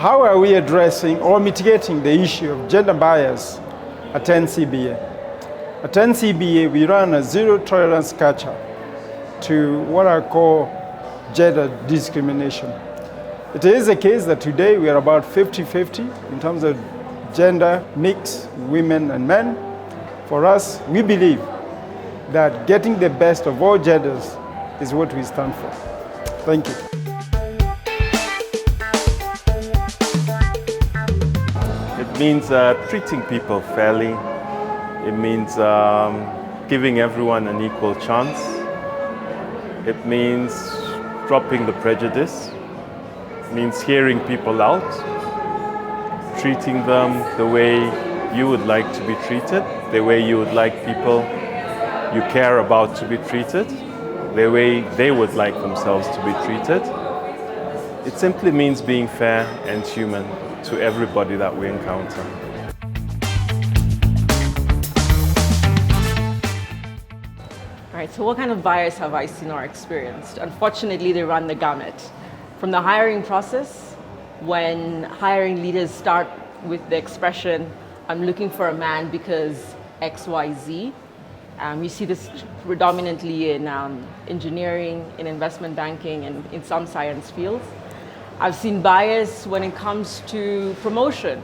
how are we addressing or mitigating the issue of gender bias at NCBA? At NCBA, we run a zero tolerance culture to what I call gender discrimination. It is the case that today we are about 50-50 in terms of gender mix, women and men. For us, we believe that getting the best of all genders is what we stand for. Thank you. It means treating people fairly. It means giving everyone an equal chance. It means dropping the prejudice. It means hearing people out, treating them the way you would like to be treated, the way you would like people you care about to be treated, the way they would like themselves to be treated. It simply means being fair and human to everybody that we encounter. All right, so what kind of bias have I seen or experienced? Unfortunately, they run the gamut. From the hiring process, when hiring leaders start with the expression, I'm looking for a man because XYZ. You see this predominantly in engineering, in investment banking, and in some science fields. I've seen bias when it comes to promotion,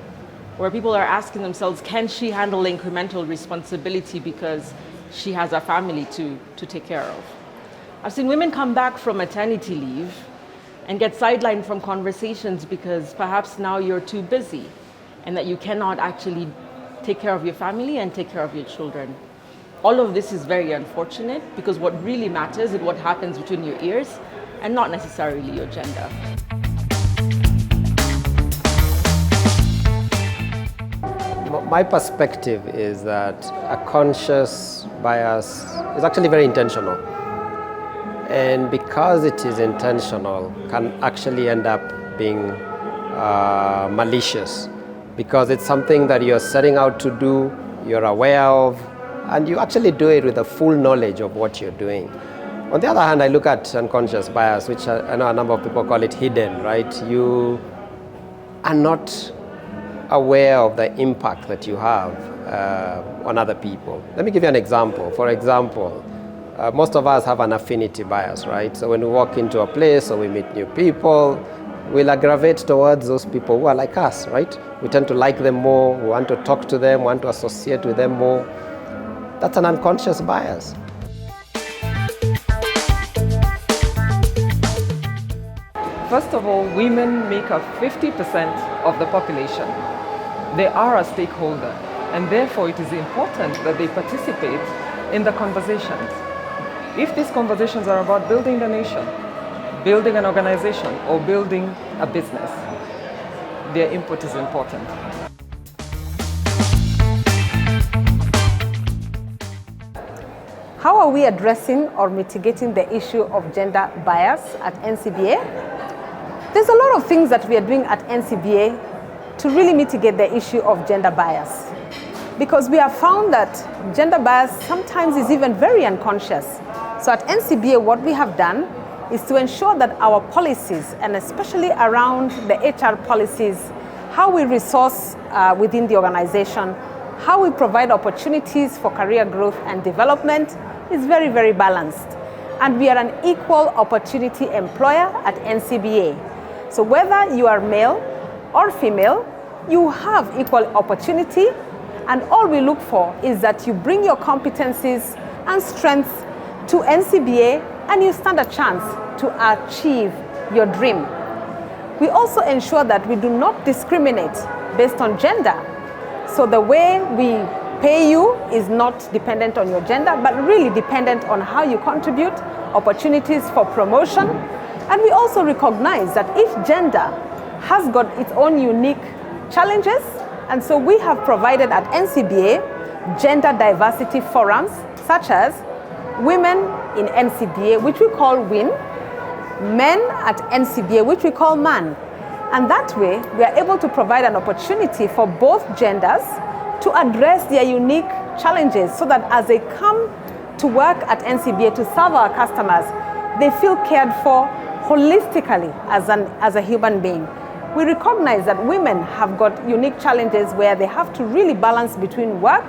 where people are asking themselves, can she handle incremental responsibility because she has a family to take care of? I've seen women come back from maternity leave and get sidelined from conversations because perhaps now you're too busy and that you cannot actually take care of your family and take care of your children. All of this is very unfortunate because what really matters is what happens between your ears and not necessarily your gender. My perspective is that a conscious bias is actually very intentional. And because it is intentional, can actually end up being malicious, because it's something that you're setting out to do, you're aware of, and you actually do it with a full knowledge of what you're doing. On the other hand, I look at unconscious bias, which I know a number of people call it hidden, right? You are not aware of the impact that you have on other people. Let me give you an example. For example, most of us have an affinity bias, right? So when we walk into a place or we meet new people, we'll gravitate towards those people who are like us, right? We tend to like them more, we want to talk to them, want to associate with them more. That's an unconscious bias. First of all, women make up 50% of the population. They are a stakeholder, and therefore it is important that they participate in the conversations. If these conversations are about building the nation, building an organization, or building a business, their input is important. How are we addressing or mitigating the issue of gender bias at NCBA? There's a lot of things that we are doing at NCBA to really mitigate the issue of gender bias, because we have found that gender bias sometimes is even very unconscious. So at NCBA, what we have done is to ensure that our policies, and especially around the HR policies, how we resource within the organization, how we provide opportunities for career growth and development is very, very balanced. And we are an equal opportunity employer at NCBA. So whether you are male or female, you have equal opportunity, and all we look for is that you bring your competencies and strengths to NCBA and you stand a chance to achieve your dream. We also ensure that we do not discriminate based on gender. So the way we pay you is not dependent on your gender, but really dependent on how you contribute, opportunities for promotion. And we also recognize that each gender has got its own unique challenges. And so we have provided at NCBA gender diversity forums, such as Women in NCBA, which we call WIN, Men at NCBA, which we call MAN. And that way, we are able to provide an opportunity for both genders to address their unique challenges, so that as they come to work at NCBA to serve our customers, they feel cared for holistically as a human being. we recognize that women have got unique challenges where they have to really balance between work,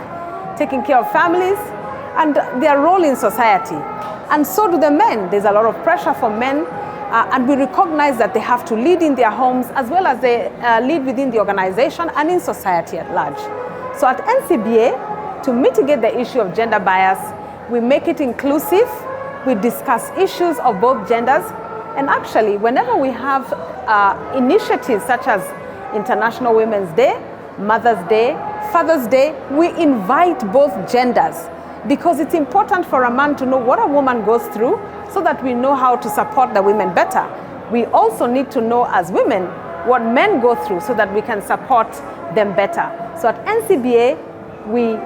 taking care of families, and their role in society. And so do the men. There's a lot of pressure for men, and we recognize that they have to lead in their homes as well as they lead within the organization and in society at large. So at NCBA, to mitigate the issue of gender bias, we make it inclusive, we discuss issues of both genders, and actually, whenever we have initiatives such as International Women's Day, Mother's Day, Father's Day, we invite both genders because it's important for a man to know what a woman goes through so that we know how to support the women better. We also need to know as women what men go through so that we can support them better. So at NCBA, we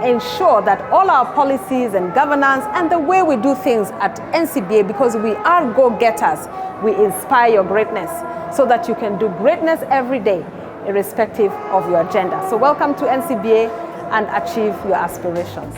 ensure that all our policies and governance and the way we do things at NCBA, because we are go-getters, we inspire your greatness so that you can do greatness every day, irrespective of your gender. So welcome to NCBA and achieve your aspirations.